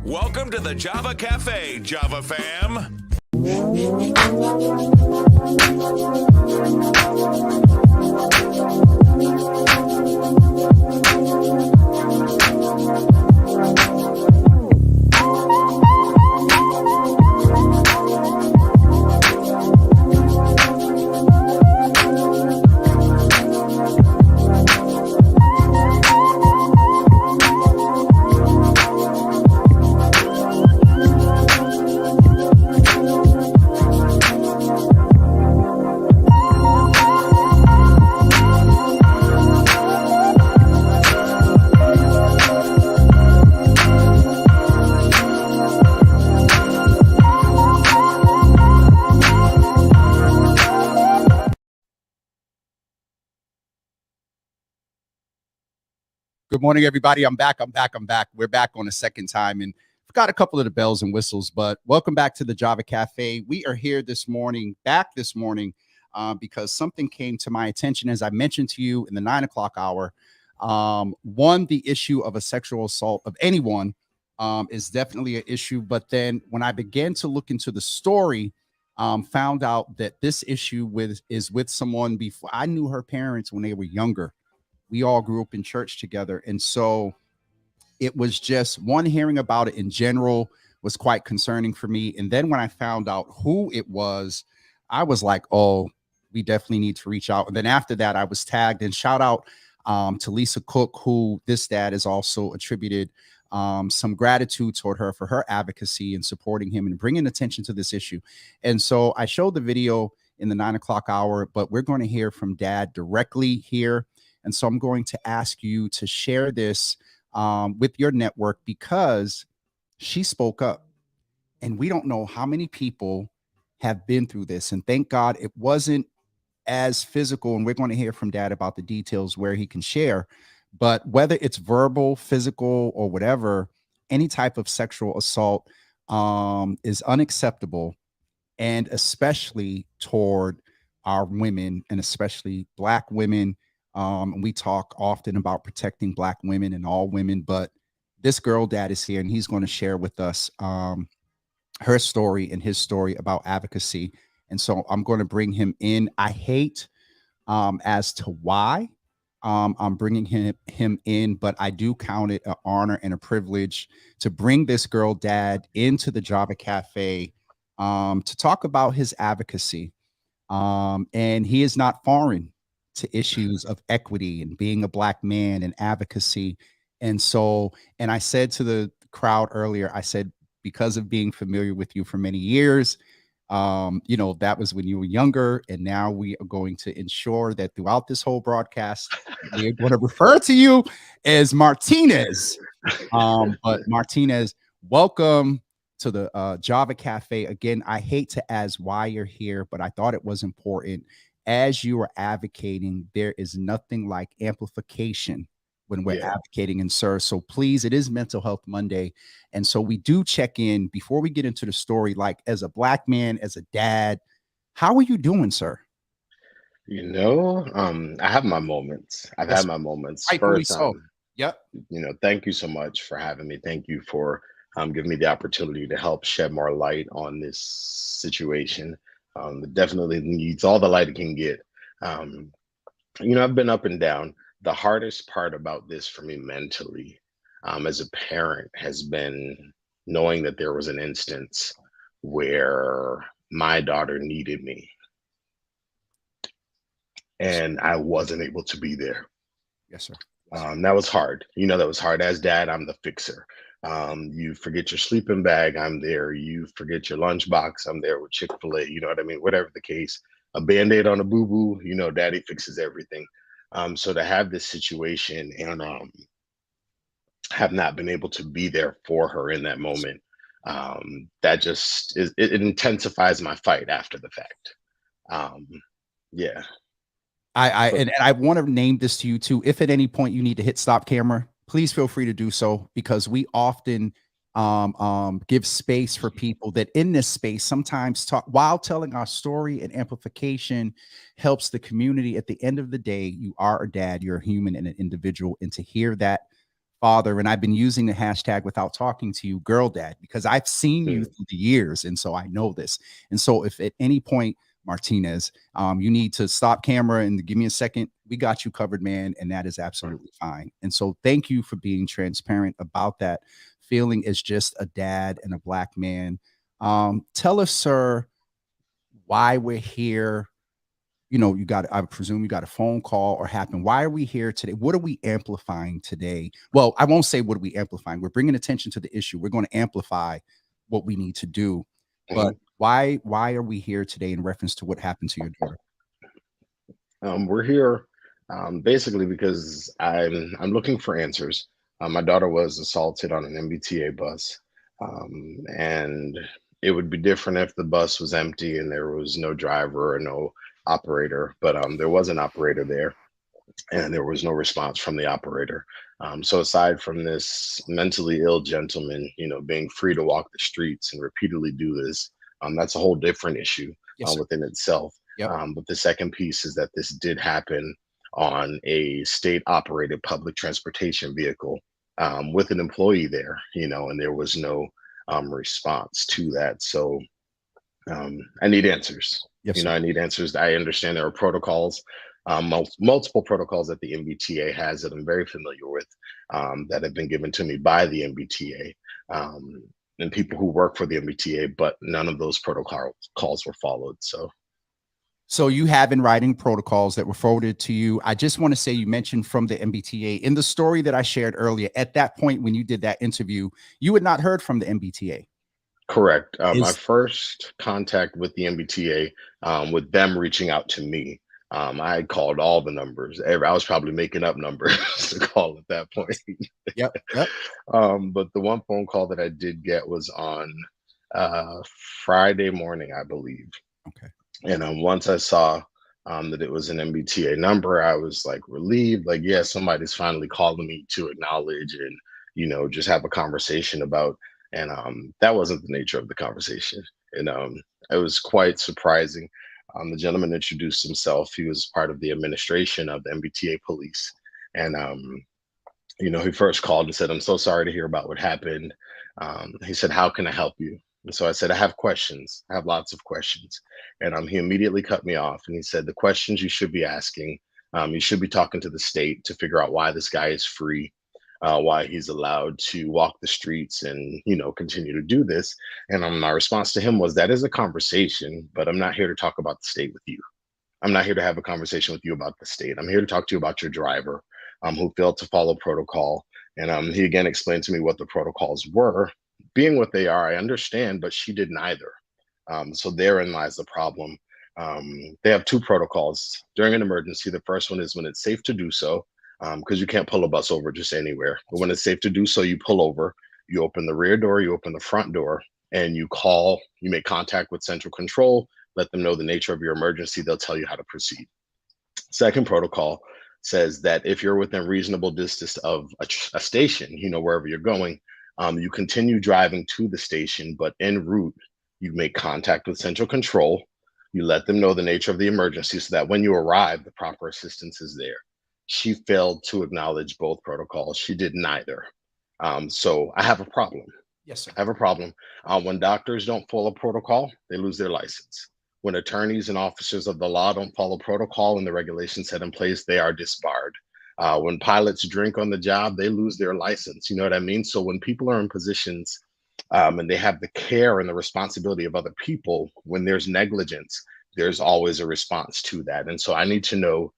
Welcome to the Java Cafe, Java fam. Good morning, everybody. I'm back. We're back on a second time and forgot a couple of the bells and whistles, but welcome back to the Java Cafe. We are here this morning, because something came to my attention, as I mentioned to you in the 9 o'clock hour. One, the issue of a sexual assault of anyone is definitely an issue. But then when I began to look into the story, found out that this issue is with someone before I knew her parents when they were younger. We all grew up in church together. And so it was just one, hearing about it in general was quite concerning for me. And then when I found out who it was, I was like, oh, we definitely need to reach out. And then after that, I was tagged, and shout out to Lisa Cook, who this dad is also attributed some gratitude toward her for her advocacy and supporting him and bringing attention to this issue. And so I showed the video in the 9 o'clock hour, but we're going to hear from dad directly here. And so I'm going to ask you to share this with your network, because she spoke up, and we don't know how many people have been through this. And thank God it wasn't as physical. And we're going to hear from dad about the details where he can share. But whether it's verbal, physical, or whatever, any type of sexual assault is unacceptable, and especially toward our women, and especially Black women. We talk often about protecting Black women and all women, but this girl dad is here, and he's going to share with us her story and his story about advocacy. And so I'm going to bring him in. I hate as to why I'm bringing him in, but I do count it an honor and a privilege to bring this girl dad into the Java Cafe to talk about his advocacy. And he is not foreign to issues of equity and being a Black man and advocacy. And so, and I said to the crowd earlier, I said, because of being familiar with you for many years, that was when you were younger. And now we are going to ensure that throughout this whole broadcast, we're going to refer to you as Martinez. But Martinez, welcome to the Java Cafe. Again, I hate to ask why you're here, but I thought it was important. As you are advocating, there is nothing like amplification when we're advocating, and sir. So please, it is Mental Health Monday. And so we do check in before we get into the story, like as a Black man, as a dad, how are you doing, sir? I have my moments. I've had my moments. Rightfully so. Yep. Thank you so much for having me. Thank you for giving me the opportunity to help shed more light on this situation. It definitely needs all the light it can get. I've been up and down. The hardest part about this for me mentally, as a parent, has been knowing that there was an instance where my daughter needed me and I wasn't able to be there. Yes, sir. That was hard. That was hard. As dad, I'm the fixer. You forget your sleeping bag, I'm there. You forget your lunchbox, I'm there with Chick-fil-A, you know what I mean? Whatever the case, a Band-Aid on a boo-boo, daddy fixes everything. So to have this situation and have not been able to be there for her in that moment, that just it intensifies my fight after the fact. Yeah. And I want to name this to you too. If at any point you need to hit stop camera, please feel free to do so, because we often give space for people that in this space sometimes talk while telling our story, and amplification helps the community. At the end of the day, you are a dad, you're a human and an individual. And to hear that father, and I've been using the hashtag without talking to you, girl dad, because I've seen you through the years, and so I know this. And so if at any point, Martinez, you need to stop camera and give me a second, we got you covered, man, and that is absolutely fine. And so thank you for being transparent about that feeling as just a dad and a Black man. Tell us, sir, why we're here. You know, I presume you got a phone call or happened. Why are we here today? What are we amplifying today? Well, I won't say what are we amplifying. We're bringing attention to the issue. We're going to amplify what we need to do. But why are we here today in reference to what happened to your daughter? We're here basically because I'm looking for answers. My daughter was assaulted on an MBTA bus, and it would be different if the bus was empty and there was no driver or no operator. But there was an operator there, and there was no response from the operator. So aside from this mentally ill gentleman, being free to walk the streets and repeatedly do this, that's a whole different issue within itself. Yep. But the second piece is that this did happen on a state operated public transportation vehicle with an employee there, and there was no response to that. So I need answers. Yes, I need answers. I understand there are protocols, multiple protocols that the MBTA has that I'm very familiar with, that have been given to me by the MBTA and people who work for the MBTA, but none of those protocols were followed. So you have in writing protocols that were forwarded to you. I just want to say, you mentioned from the MBTA in the story that I shared earlier. At that point, when you did that interview, you had not heard from the MBTA. Correct. My first contact with the MBTA, with them reaching out to me, I had called all the numbers. I was probably making up numbers to call at that point. Yep. But the one phone call that I did get was on Friday morning, I believe. Okay. And once I saw that it was an MBTA number, I was like relieved, like, yeah, somebody's finally calling me to acknowledge and, just have a conversation about. And that wasn't the nature of the conversation. And it was quite surprising. The gentleman introduced himself. He was part of the administration of the MBTA police. And, he first called and said, "I'm so sorry to hear about what happened." He said, "How can I help you?" And so I said, "I have questions. I have lots of questions." And he immediately cut me off. And he said, "The questions you should be asking, you should be talking to the state to figure out why this guy is free, why he's allowed to walk the streets and, continue to do this." And my response to him was, "That is a conversation, but I'm not here to talk about the state with you. I'm not here to have a conversation with you about the state. I'm here to talk to you about your driver who failed to follow protocol." And he again explained to me what the protocols were. Being what they are, I understand, but she did neither. So therein lies the problem. They have two protocols during an emergency. The first one is when it's safe to do so, because you can't pull a bus over just anywhere. But when it's safe to do so, you pull over, you open the rear door, you open the front door, and you make contact with central control, let them know the nature of your emergency. They'll tell you how to proceed. Second protocol says that if you're within reasonable distance of a station, wherever you're going, you continue driving to the station, but en route, you make contact with central control. You let them know the nature of the emergency so that when you arrive, the proper assistance is there. She failed to acknowledge both protocols. She did neither. So I have a problem. Yes, sir. I have a problem. When doctors don't follow protocol, they lose their license. When attorneys and officers of the law don't follow protocol and the regulations set in place, they are disbarred. When pilots drink on the job, they lose their license. You know what I mean? So when people are in positions and they have the care and the responsibility of other people, when there's negligence, there's always a response to that. And so I need to know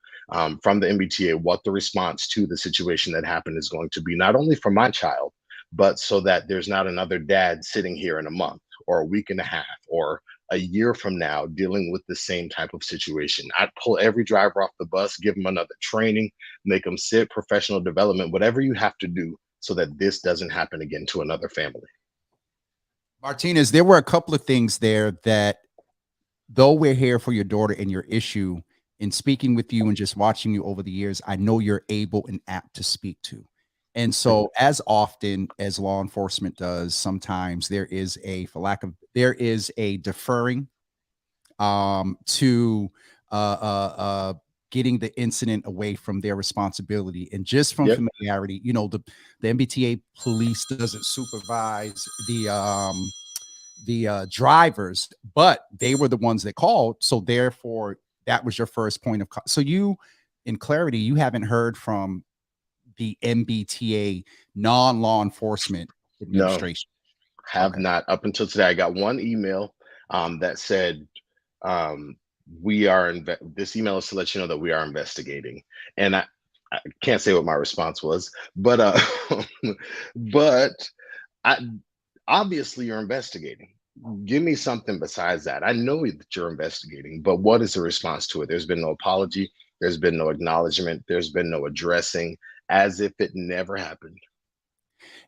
from the MBTA what the response to the situation that happened is going to be, not only for my child, but so that there's not another dad sitting here in a month or a week and a half or a year from now dealing with the same type of situation. I'd pull every driver off the bus, give them another training, make them sit, professional development, whatever you have to do so that this doesn't happen again to another family. Martinez, there were a couple of things there that, though we're here for your daughter and your issue, in speaking with you and just watching you over the years, I know you're able and apt to speak to. And so as often as law enforcement does, sometimes there is a deferring to getting the incident away from their responsibility. And just from Yep. familiarity, you know, the MBTA police doesn't supervise the drivers, but they were the ones that called. So therefore, that was your first point of so you, in clarity, you haven't heard from the MBTA non-law enforcement No, administration. have Okay. not up until today. I got one email that said, we are this email is to let you know that we are investigating. And I can't say what my response was, but but I obviously you're investigating. Give me something besides that. I know that you're investigating, but what is the response to it? There's been no apology, there's been no acknowledgement, there's been no addressing, as if it never happened.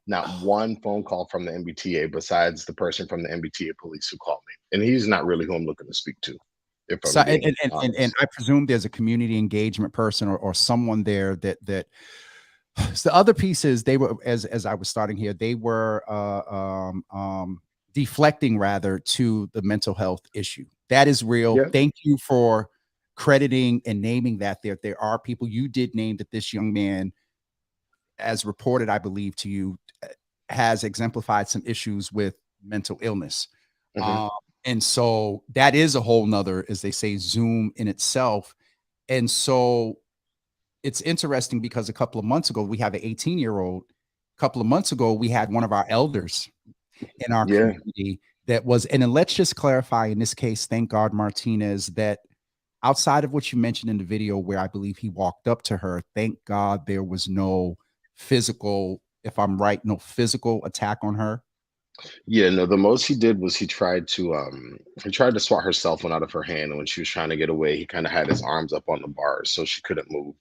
Not one phone call from the MBTA besides the person from the MBTA police who called me. And he's not really who I'm looking to speak to, if So I'm being honest. I presume there's a community engagement person or someone there that so the other piece is they were, as I was starting here, they were deflecting rather to the mental health issue. That is real. Yeah. Thank you for crediting and naming that there are people. You did name that this young man, as reported, I believe to you, has exemplified some issues with mental illness. Mhm. And so that is a whole nother, as they say, Zoom in itself. And so it's interesting because a couple of months ago, we have an 18-year-old. A couple of months ago, we had one of our elders in our Yeah. community that was, and then let's just clarify in this case, thank God, Martinez, that outside of what you mentioned in the video where I believe he walked up to her, thank God there was no physical, if I'm right, no physical attack on her. Yeah, no, the most he did was he tried to swat her cell phone out of her hand, and when she was trying to get away, he kind of had his arms up on the bars so she couldn't move.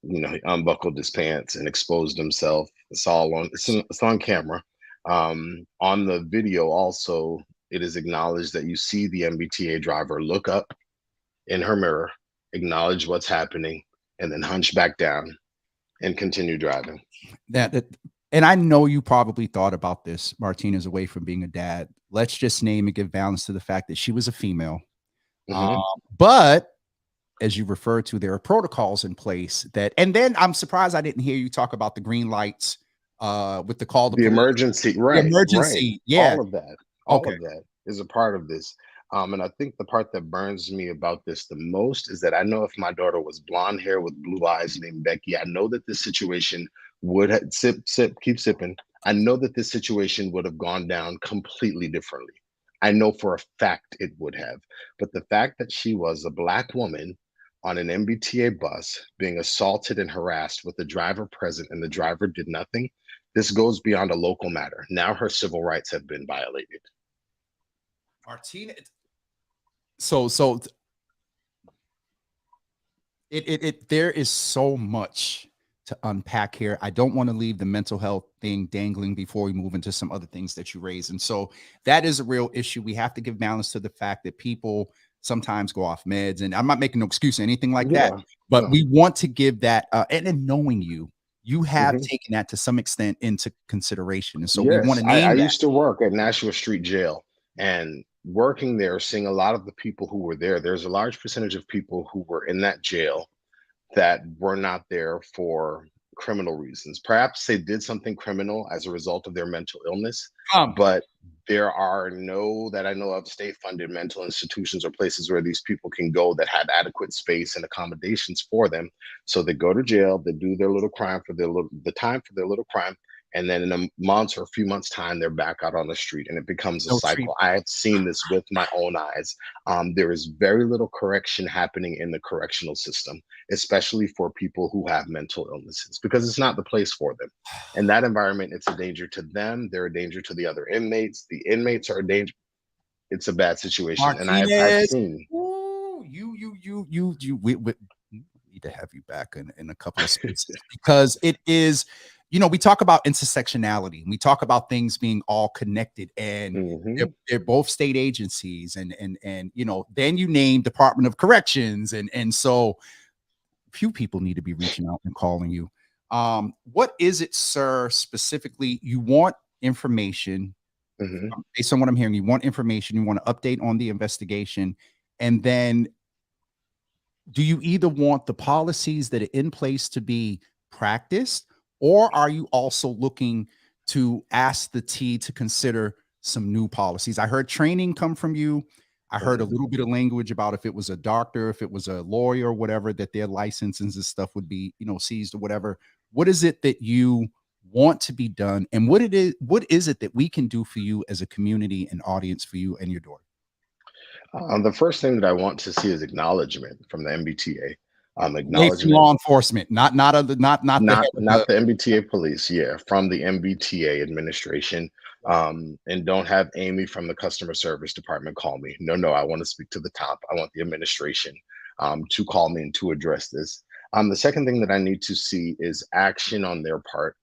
He unbuckled his pants and exposed himself. It's on camera. On the video also, it is acknowledged that you see the MBTA driver look up in her mirror, acknowledge what's happening, and then hunch back down and continue driving. And I know you probably thought about this, Martinez, away from being a dad. Let's just name and give balance to the fact that she was a female. Mhm. But as you referred to, there are protocols in place that, and then I'm surprised I didn't hear you talk about the green lights with the call to The police. emergency, The right, right. emergency, yeah. All Okay. of that is a part of this. And I think the part that burns me about this the most is that I know if my daughter was blonde hair with blue eyes named Becky, I know that this situation would have keep sipping. I know that this situation would have gone down completely differently. I know for a fact it would have. But the fact that she was a Black woman on an MBTA bus being assaulted and harassed with the driver present and the driver did nothing, this goes beyond a local matter. Now her civil rights have been violated. Martinez. So there is so much to unpack here. I don't want to leave the mental health thing dangling before we move into some other things that you raised. And so that is a real issue. We have to give balance to the fact that people sometimes go off meds, and I'm not making no excuse or anything like that, but no. we want to give that, and in knowing you have Mhm. taken that to some extent into consideration. And so we want Yes, to I name that. used to work at Nashua Street Jail, and working there, seeing a lot of the people who were there, there's a large percentage of people who were in that jail that were not there for criminal reasons. Perhaps they did something criminal as a result of their mental illness, but there are no, that I know of, state-funded mental institutions or places where these people can go that have adequate space and accommodations for them. So they go to jail, they do their little crime for the time for their little crime, and then in a month or a few months' time, they're back out on the street, and it becomes a No cycle. treatment. I have seen this with my own eyes. There is very little correction happening in the correctional system, especially for people who have mental illnesses, because it's not the place for them. In that environment, it's a danger to them. They're a danger to the other inmates. The inmates are a danger. It's a bad situation, and I've Martinez, seen. ooh, we need to have you back in a couple of spaces because it is, we talk about intersectionality and we talk about things being all connected, and Mhm. they're both state agencies, and then you name Department of Corrections, and so few people need to be reaching out and calling you. What is it, sir, specifically you want information? Mhm. Based on what I'm hearing, you want information, you want to update on the investigation, and then do you either want the policies that are in place to be practiced, or are you also looking to ask the T to consider some new policies? I heard training come from you. I heard a Mhm. little bit of language about if it was a doctor, if it was a lawyer, whatever, that their licenses and stuff would be, seized or whatever. What is it that you want to be done, and what is it that we can do for you as a community and audience for you and your daughter? The first thing that I want to see is acknowledgement from the MBTA. Away from Acknowledgement, law enforcement, not the head of not the. the MBTA police, yeah, from the MBTA administration. And don't have Amy from the customer service department call me. No, no, I want to speak to the top. I want the administration to call me and to address this. The second thing that I need to see is action on their part.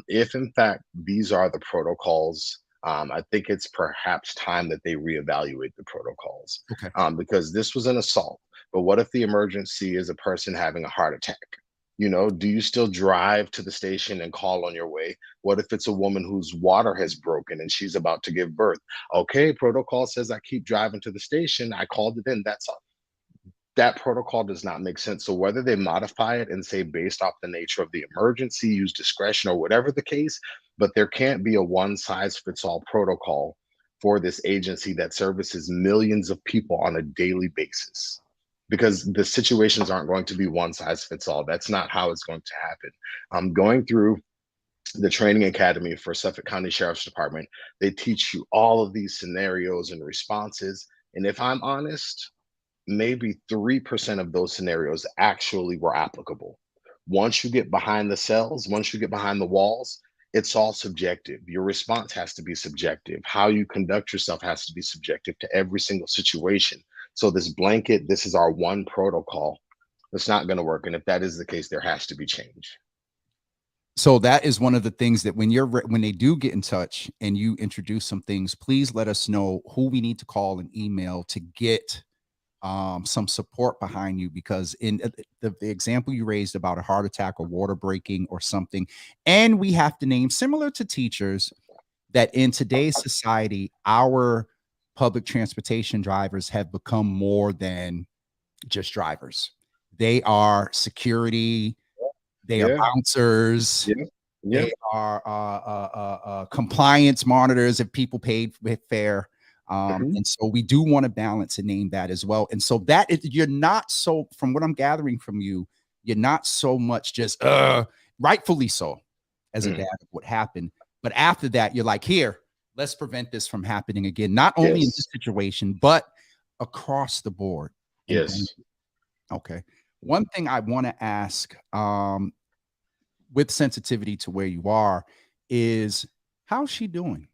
If in fact these are the protocols, I think it's perhaps time that they reevaluate the protocols, Okay. because this was an assault. But what if the emergency is a person having a heart attack? Do you still drive to the station and call on your way? What if it's a woman whose water has broken and she's about to give birth? Okay, protocol says I keep driving to the station. I called it in. That's all. That protocol does not make sense. So whether they modify it and say based off the nature of the emergency, use discretion or whatever the case, but there can't be a one size fits all protocol for this agency that services millions of people on a daily basis, because the situations aren't going to be one size fits all. That's not how it's going to happen. I'm going through the training academy for Suffolk County Sheriff's Department. They teach you all of these scenarios and responses. And if I'm honest, maybe 3% of those scenarios actually were applicable. Once you get behind the cells, once you get behind the walls, it's all subjective. Your response has to be subjective. How you conduct yourself has to be subjective to every single situation. So this blanket, this is our one protocol, it's not going to work. And if that is the case, there has to be change. So that is one of the things that when they do get in touch and you introduce some things, please let us know who we need to call and email to get some support behind you, because in the example you raised about a heart attack or water breaking or something, and we have to name, similar to teachers, that in today's society, our public transportation drivers have become more than just drivers. They are security, they are Yeah, bouncers, yeah, yeah. they are compliance monitors if people paid with fare. Mhm. And so we do want to balance and name that as well. And so that is, you're not so, from what I'm gathering from you, you're not so much just rightfully so as a Mhm. dad of what happened. But after that, you're like, here, let's prevent this from happening again, not only in this Yes, situation, but across the board. And yes. okay. One thing I want to ask, with sensitivity to where you are, is how's she doing?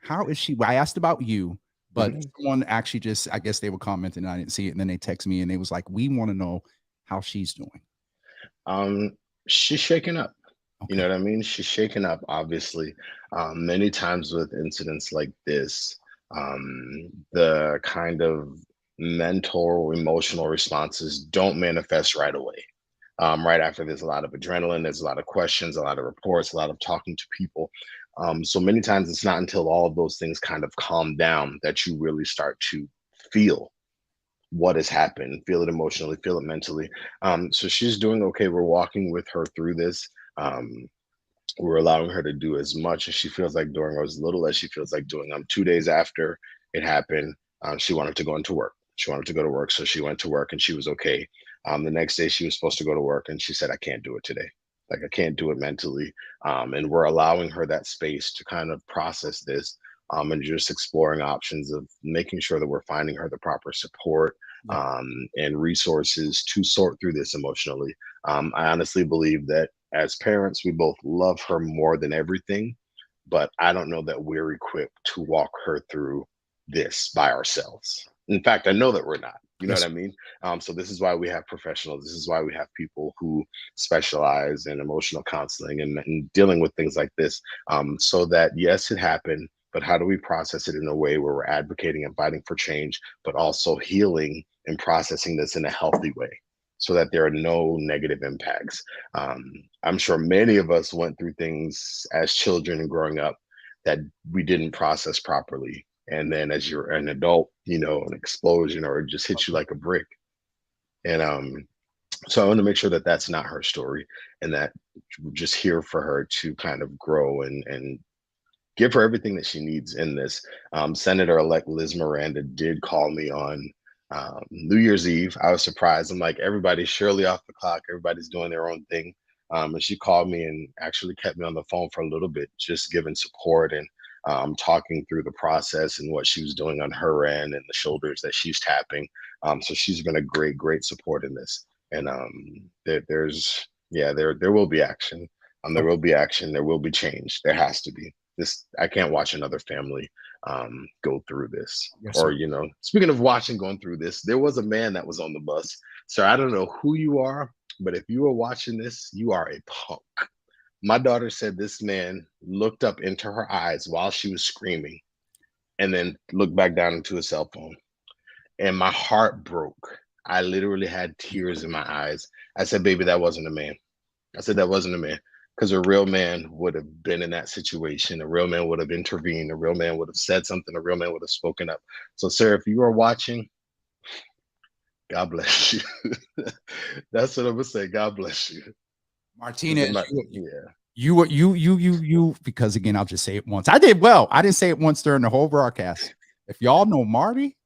How is she? I asked about you, but Mhm. someone actually just, I guess they were commenting and I didn't see it. And then they text me and they was like, we want to know how she's doing. Um, she's shaken up. You Okay. know what I mean? She's shaken up, obviously. Many times with incidents like this, the kind of mental or emotional responses don't manifest right away. Right after, there's a lot of adrenaline, there's a lot of questions, a lot of reports, a lot of talking to people. So many times it's not until all of those things kind of calm down that you really start to feel what has happened, feel it emotionally, feel it mentally. So she's doing okay. We're walking with her through this. Um, we're allowing her to do as much as she feels like doing, or as little as she feels like doing. 2 days after it happened, she wanted to go into work. She wanted to go to work, so she went to work and she was okay. The next day, she was supposed to go to work, and she said, "I can't do it today. Like, I can't do it mentally." And we're allowing her that space to kind of process this, and just exploring options of making sure that we're finding her the proper support, Yeah. and resources to sort through this emotionally. I honestly believe that as parents, we both love her more than everything, but I don't know that we're equipped to walk her through this by ourselves. In fact, I know that we're not. You know what Yes. I mean? So this is why we have professionals. This is why we have people who specialize in emotional counseling and dealing with things like this. So that yes, it happened, but how do we process it in a way where we're advocating and fighting for change, but also healing and processing this in a healthy way, so that there are no negative impacts. I'm sure many of us went through things as children and growing up that we didn't process properly. And then as you're an adult, an explosion or it just hits you like a brick. And so I want to make sure that that's not her story, and that we're just here for her to kind of grow and give her everything that she needs in this. Senator-elect Liz Miranda did call me on New Year's Eve. I was surprised. I'm like, everybody's surely off the clock. Everybody's doing their own thing. And she called me and actually kept me on the phone for a little bit, just giving support and talking through the process and what she was doing on her end and the shoulders that she's tapping. So she's been a great support in this. And there will be action. There will be action. There will be change. There has to be. I can't watch another family go through this. Yes, or, sir. speaking of watching going through this, there was a man that was on the bus. So I don't know who you are, but if you are watching this, you are a punk. My daughter said this man looked up into her eyes while she was screaming and then looked back down into his cell phone. And my heart broke. I literally had tears in my eyes. I said, baby, that wasn't a man. I said, that wasn't a man. Because a real man would have been in that situation. A real man would have intervened. A real man would have said something. A real man would have spoken up. So, sir, if you are watching, God bless you. That's what I'm gonna say. God bless you. Martinez, Yeah. you, because again, I'll just say it once. I did well. I didn't say it once during the whole broadcast. If y'all know Marty,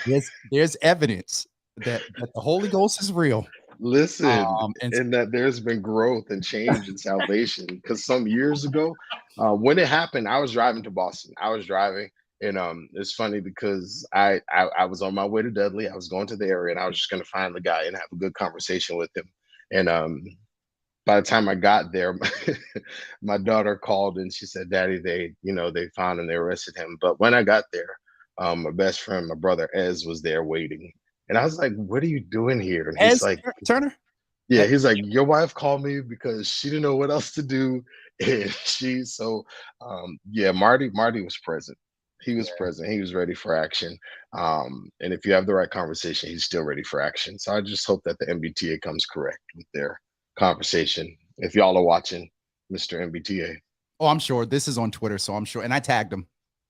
there's evidence that the Holy Ghost is real. Listen, and that there's been growth and change and salvation. Because some years ago, when it happened, I was driving to Boston. I was driving, and it's funny because I was on my way to Dudley. I was going to the area, and I was just going to find the guy and have a good conversation with him. And by the time I got there, my daughter called and she said, "Daddy, they found him, they arrested him." But when I got there, my best friend, my brother Ez, was there waiting. And I was like, "What are you doing here?" And he's like, Turner? Yeah, he's like, "Your wife called me because she didn't know what else to do." And Marty was present. He was present. He was ready for action. And if you have the right conversation, he's still ready for action. So I just hope that the MBTA comes correct with their conversation. If y'all are watching, Mr. MBTA. Oh, I'm sure this is on Twitter, so I'm sure, and I tagged them.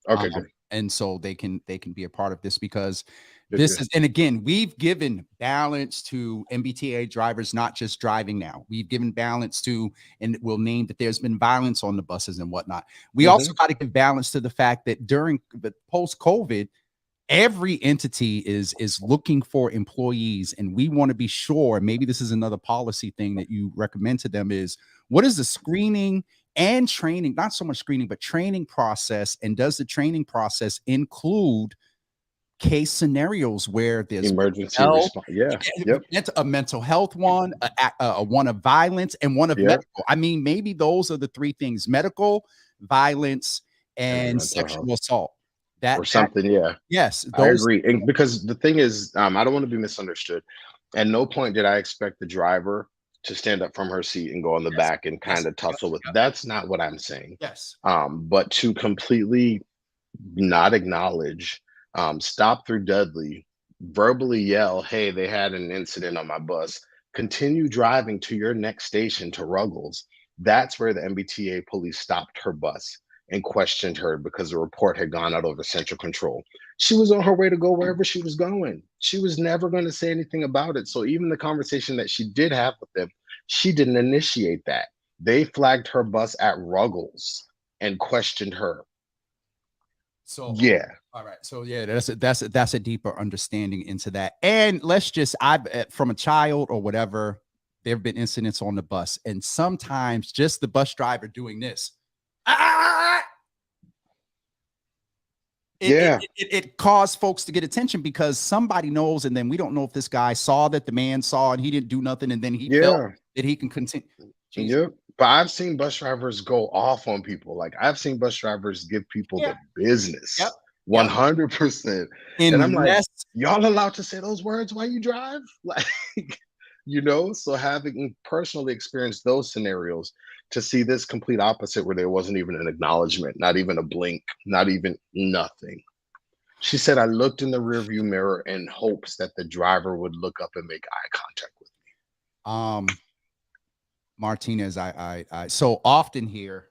Okay, good. And so they can be a part of this, because this is, and again, we've given balance to MBTA drivers, not just driving now. We've given balance to, and we'll name that there's been violence on the buses and whatnot. We also got to give balance to the fact that during the post-COVID, every entity is looking for employees, and we want to be sure, maybe this is another policy thing that you recommend to them, is what is the screening and training, not so much screening, but training process, and does the training process include case scenarios where there's emergency response? A mental health one, a one of violence, and one of medical. I mean, maybe those are the three things: medical, violence, and sexual assault. Yes, I agree. And because the thing is, I don't want to be misunderstood. At no point did I expect the driver to stand up from her seat and go on the back and kind of tussle with. That's not what I'm saying. But to completely not acknowledge, stop through Dudley, verbally yell, "Hey, they had an incident on my bus," continue driving to your next station to Ruggles. That's where the MBTA police stopped her bus and questioned her because the report had gone out over central control. She was on her way to go wherever she was going. She was never going to say anything about it. So even the conversation that she did have with them, she didn't initiate that. They flagged her bus at Ruggles and questioned her. So all right. So that's a deeper understanding into that. And let's just, from a child or whatever, there have been incidents on the bus, and sometimes just the bus driver doing this. It caused folks to get attention because somebody knows, and then we don't know if this guy saw that the man saw and he didn't do nothing, and then he felt that he can continue. But I've seen bus drivers go off on people. Like, I've seen bus drivers give people the business. 100%. And I'm like, y'all allowed to say those words while you drive? Like, so having personally experienced those scenarios, to see this complete opposite, where there wasn't even an acknowledgement, not even a blink, not even nothing. She said, "I looked in the rearview mirror in hopes that the driver would look up and make eye contact with me." Martinez, I so often hear,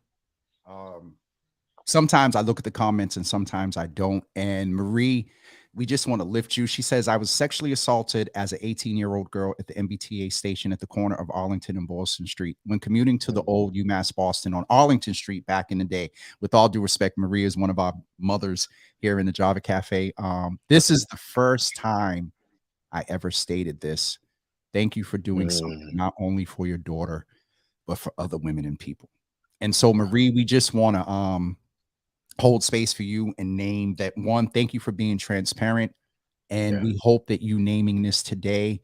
sometimes I look at the comments and sometimes I don't. And Marie we just want to lift you. She says, I was sexually assaulted as an 18-year-old girl at the MBTA station at the corner of Arlington and Boston Street when commuting to the old UMass Boston on Arlington Street back in the day. With all due respect, Maria is one of our mothers here in the Java Cafe. This is the first time I ever stated this. Thank you for doing something not only for your daughter, but for other women and people. And so, Marie, we just want to hold space for you and name that. One, thank you for being transparent. And we hope that you naming this today,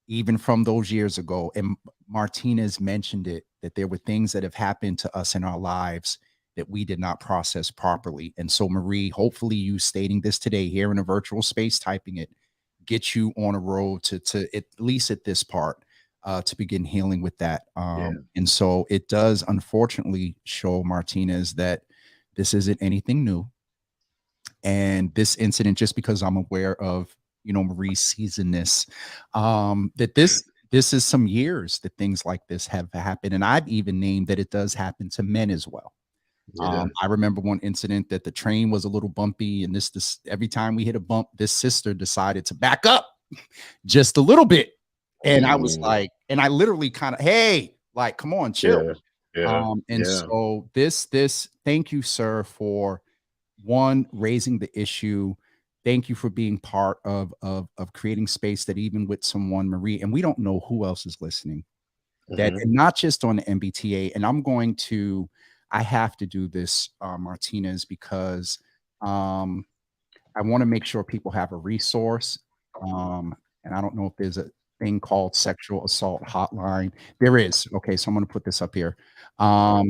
even from those years ago, and Martinez mentioned it, that there were things that have happened to us in our lives that we did not process properly. And so, Marie, hopefully you stating this today here in a virtual space, typing it, get you on a road to at least at this part, to begin healing with that. And so it does unfortunately show, Martinez, that this isn't anything new. And this incident, just because I'm aware of, you know, Marie's seasonedness, that this is some years that things like this have happened. And I've even named that it does happen to men as well. I remember one incident that the train was a little bumpy, and this every time we hit a bump, this sister decided to back up just a little bit. And I was like, and I literally kind of, hey, like, come on, chill. So this, thank you, sir, for one, raising the issue. Thank you for being part of creating space that even with someone, Marie, and we don't know who else is listening, that and not just on the MBTA. And I have to do this, Martinez, because I want to make sure people have a resource. And I don't know if there's a thing called sexual assault hotline. There is. Okay, so I'm going to put this up here. I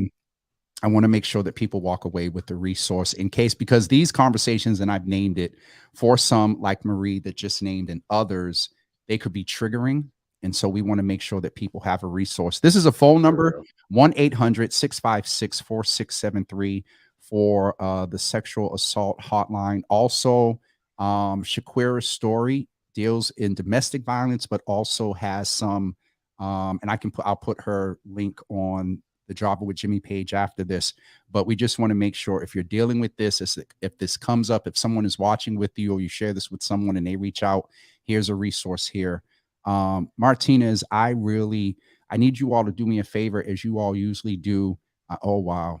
want to make sure that people walk away with the resource in case, because these conversations, and I've named it for some like Marie that just named, and others, they could be triggering. And so we want to make sure that people have a resource. This is a phone number, 1-800-656-4673 for the sexual assault hotline. Also, Shaquira's story deals in domestic violence, but also has some, and I'll put her link on the Java with Jimmy page after this. But we just want to make sure if you're dealing with this, if this comes up, if someone is watching with you, or you share this with someone and they reach out, here's a resource here. Martinez, I need you all to do me a favor, as you all usually do. Oh, wow.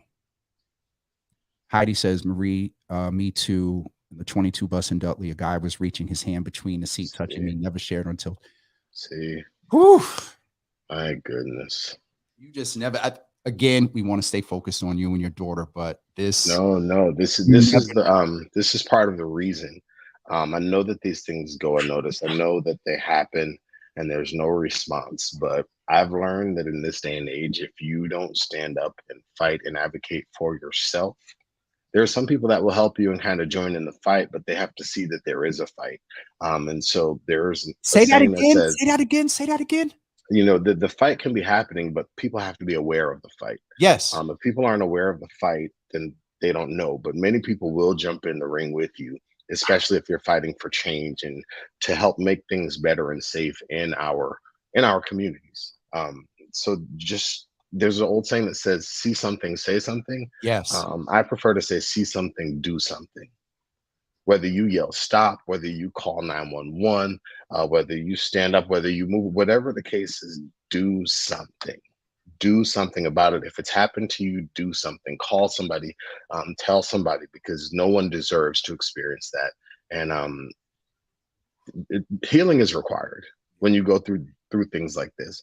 Heidi says, Marie, me too. The 22 bus in Dudley, a guy was reaching his hand between the seat, touching me, never shared until. Whew. My goodness. You just never, again, we want to stay focused on you and your daughter, but this. No, this is part of the reason. I know that these things go unnoticed. I know that they happen and there's no response, but I've learned that in this day and age, if you don't stand up and fight and advocate for yourself, there are some people that will help you and kind of join in the fight, but they have to see that there is a fight. And so there's say that again. You know, the fight can be happening, but people have to be aware of the fight. Yes. If people aren't aware of the fight, then they don't know. But many people will jump in the ring with you, especially if you're fighting for change and to help make things better and safe in our communities. So just, there's an old saying that says, see something, say something. Yes. I prefer to say, see something, do something. Whether you yell stop, whether you call 911, whether you stand up, whether you move, whatever the case is, do something. Do something about it. If it's happened to you, do something. Call somebody, tell somebody, because no one deserves to experience that. And healing is required when you go through things like this.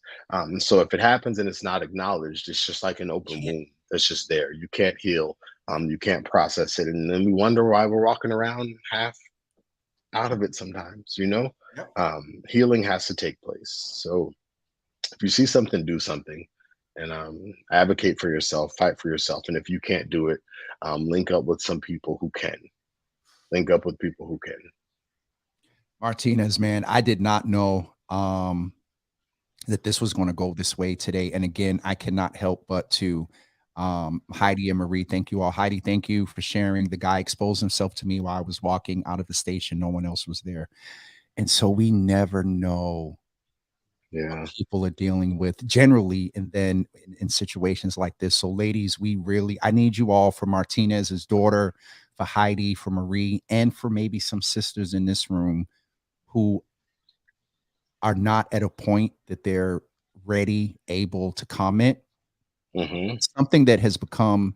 So if it happens and it's not acknowledged, it's just like an open wound that's just there. You can't heal. You can't process it. And then we wonder why we're walking around half out of it sometimes, you know? Yep. Healing has to take place. So if you see something, do something, and advocate for yourself, fight for yourself. And if you can't do it, link up with some people who can. Link up with people who can. Martinez, man, I did not know that this was going to go this way today. And again, I cannot help but to Heidi and Marie, thank you all. Heidi, thank you for sharing. The guy exposed himself to me while I was walking out of the station. No one else was there. And so we never know what people are dealing with generally, and then in situations like this. So ladies, I need you all, for Martinez's daughter, for Heidi, for Marie, and for maybe some sisters in this room who are not at a point that they're ready, able to comment. Mm-hmm. Something that has become,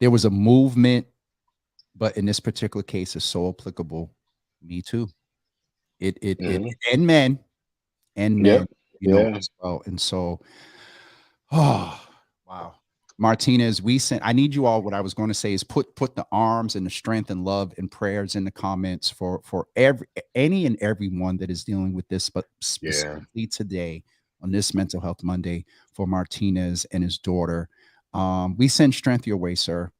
there was a movement, but in this particular case is so applicable. Me too. It Mm-hmm. and men and men, Yep. you know, Yeah. as well. And so, oh wow. Martinez, we sent, I need you all, what I was going to say is put the arms and the strength and love and prayers in the comments for any and everyone that is dealing with this, but Yeah. specifically today on this Mental Health Monday for Martinez and his daughter. We send strength your way, sir.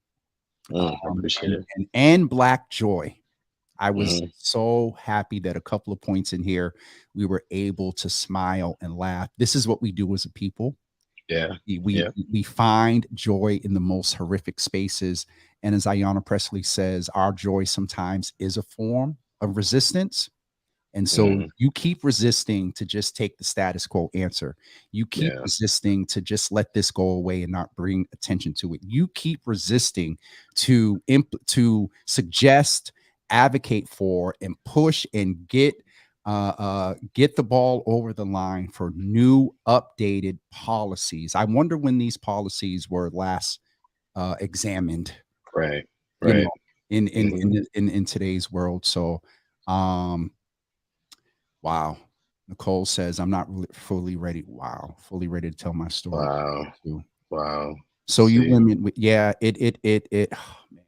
I appreciate it. And black joy. I was Mm-hmm. so happy that a couple of points in here we were able to smile and laugh. This is what we do as a people. Yeah. We Yeah. we find joy in the most horrific spaces. And as Ayanna Presley says, our joy sometimes is a form of resistance. And so Mm-hmm. you keep resisting to just take the status quo answer. You keep Yeah. resisting to just let this go away and not bring attention to it. You keep resisting to suggest, advocate for, and push and get the ball over the line for new updated policies. I wonder when these policies were last examined, Right. you Right. know, in Mm-hmm. in today's world. So wow. Nicole says, I'm not fully ready. Wow. Fully ready to tell my story. Wow. Too. Wow. So you See. women, yeah, oh, man.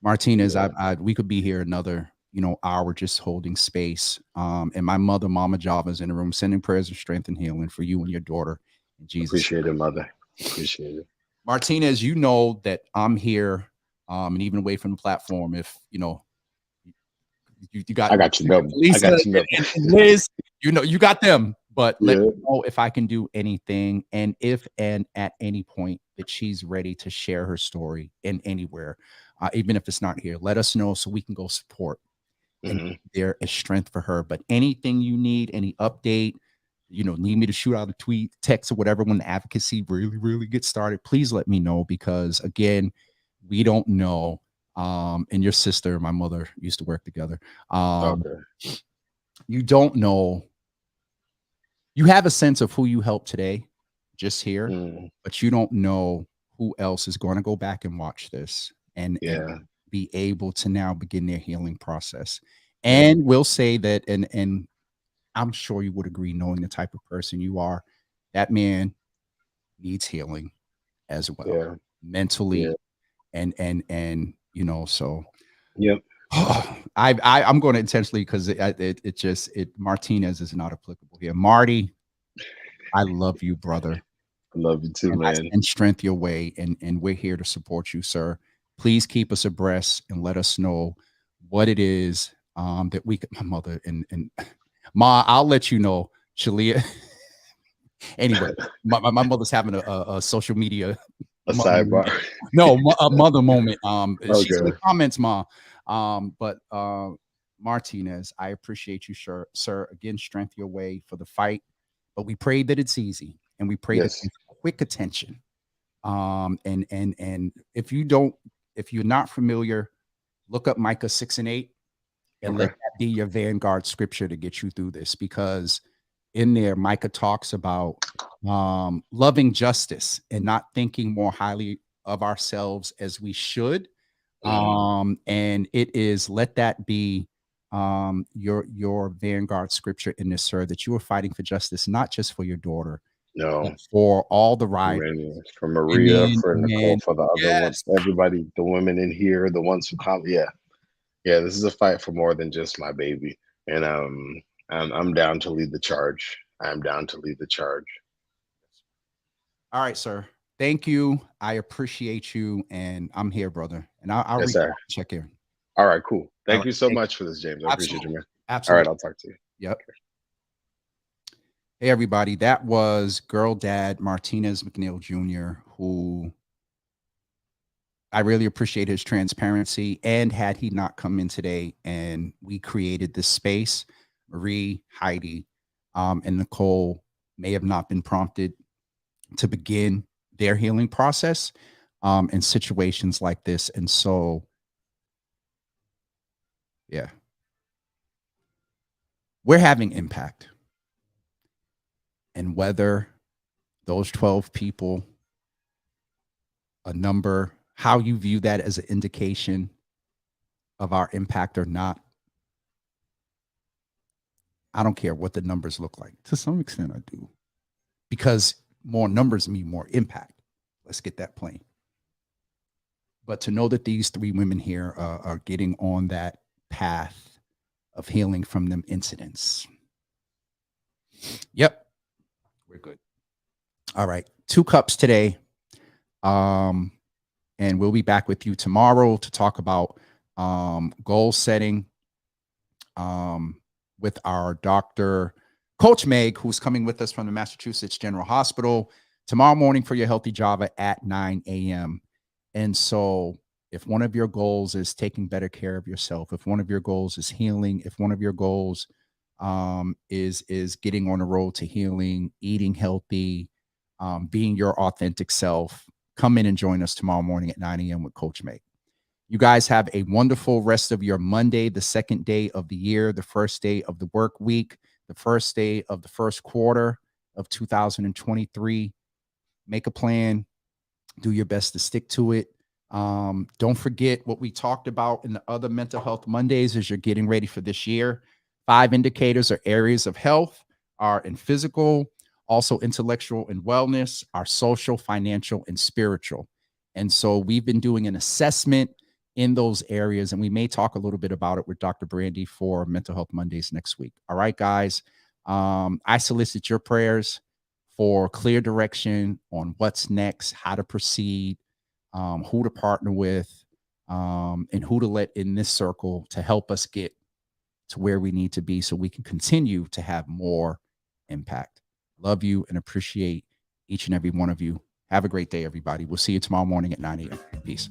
Martinez, Yeah. we could be here another, hour just holding space. And my mother, Mama Java, is in the room, sending prayers of strength and healing for you and your daughter in Jesus. Appreciate it, mother. Appreciate it. Martinez, you know that I'm here, and even away from the platform, if you got I got you number. I Lisa got you number. and Liz, you got them. But let Yeah. me know if I can do anything, and if and at any point that she's ready to share her story in anywhere, even if it's not here, let us know so we can go support and Mm-hmm. there is strength for her. But anything you need, any update, need me to shoot out a tweet, text, or whatever when the advocacy really, really gets started, please let me know, because again, we don't know. And your sister and my mother used to work together. Okay. You don't know. You have a sense of who you helped today, just here, Mm. but you don't know who else is going to go back and watch this and Yeah. be able to now begin their healing process. Yeah. And we'll say that, and I'm sure you would agree, knowing the type of person you are, that man needs healing as well, Yeah. Yeah. mentally and so Yep. I'm going to intentionally, because it just Martinez is not applicable here. Marty, I love you, brother, I love you too, and I man. send strength your way, and we're here to support you, sir. Please keep us abreast and let us know what it is that we my mother and Ma, I'll let you know, Shalia. Anyway, my mother's having a social media A sidebar. no, a mother moment. She's in the Okay. comments, Ma. But Martinez, I appreciate you, sir. Again, strength your way for the fight. But we pray that it's easy, and we pray that Yes. there's quick attention. And if you're not familiar, look up Micah 6:8 and let Okay. that be your vanguard scripture to get you through this, because in there, Micah talks about loving justice and not thinking more highly of ourselves as we should. Mm. And it is, let that be your vanguard scripture in this, sir, that you are fighting for justice, not just for your daughter, but No. for all the For riders. many, for Maria, Amen. for Nicole, Amen. for the other ones, Yes. everybody, the women in here, the ones who come. Yeah. Yeah. This is a fight for more than just my baby. And I'm down to lead the charge. I'm down to lead the charge. All right, sir. Thank you. I appreciate you. And I'm here, brother. And I'll Yes, sir. check in. All right, cool. All Thank right. you so much for this, James. I appreciate you, Absolutely. man. All right, Absolutely. I'll talk to you. Yep. Hey, everybody. That was girl dad Martinez McNeil Jr., who I really appreciate his transparency. And had he not come in today and we created this space, Marie, Heidi, and Nicole may have not been prompted to begin their healing process in situations like this. And so Yeah. We're having impact. And whether those 12 people, a number, how you view that as an indication of our impact or not, I don't care what the numbers look like. To some extent, I do. Because more numbers mean more impact. Let's get that plain. But to know that these 3 women here are getting on that path of healing from them incidents. Yep. We're good. All right. 2 cups today. And we'll be back with you tomorrow to talk about goal setting with our doctor, Coach Meg, who's coming with us from the Massachusetts General Hospital tomorrow morning for your Healthy Java at 9 a.m. And so if one of your goals is taking better care of yourself, if one of your goals is healing, if one of your goals is getting on the road to healing, eating healthy, being your authentic self, come in and join us tomorrow morning at 9 a.m. with Coach Meg. You guys have a wonderful rest of your Monday, the second day of the year, the first day of the work week, the first day of the first quarter of 2023. Make a plan. Do your best to stick to it. Don't forget what we talked about in the other Mental Health Mondays as you're getting ready for this year. 5 indicators or areas of health are in physical, also intellectual and wellness, our social, financial, and spiritual. And so we've been doing an assessment in those areas, and we may talk a little bit about it with Dr. Brandy for Mental Health Mondays next week. All right, guys. I solicit your prayers for clear direction on what's next, how to proceed, who to partner with, and who to let in this circle to help us get to where we need to be so we can continue to have more impact. Love you and appreciate each and every one of you. Have a great day, everybody. We'll see you tomorrow morning at 9 a.m. Peace.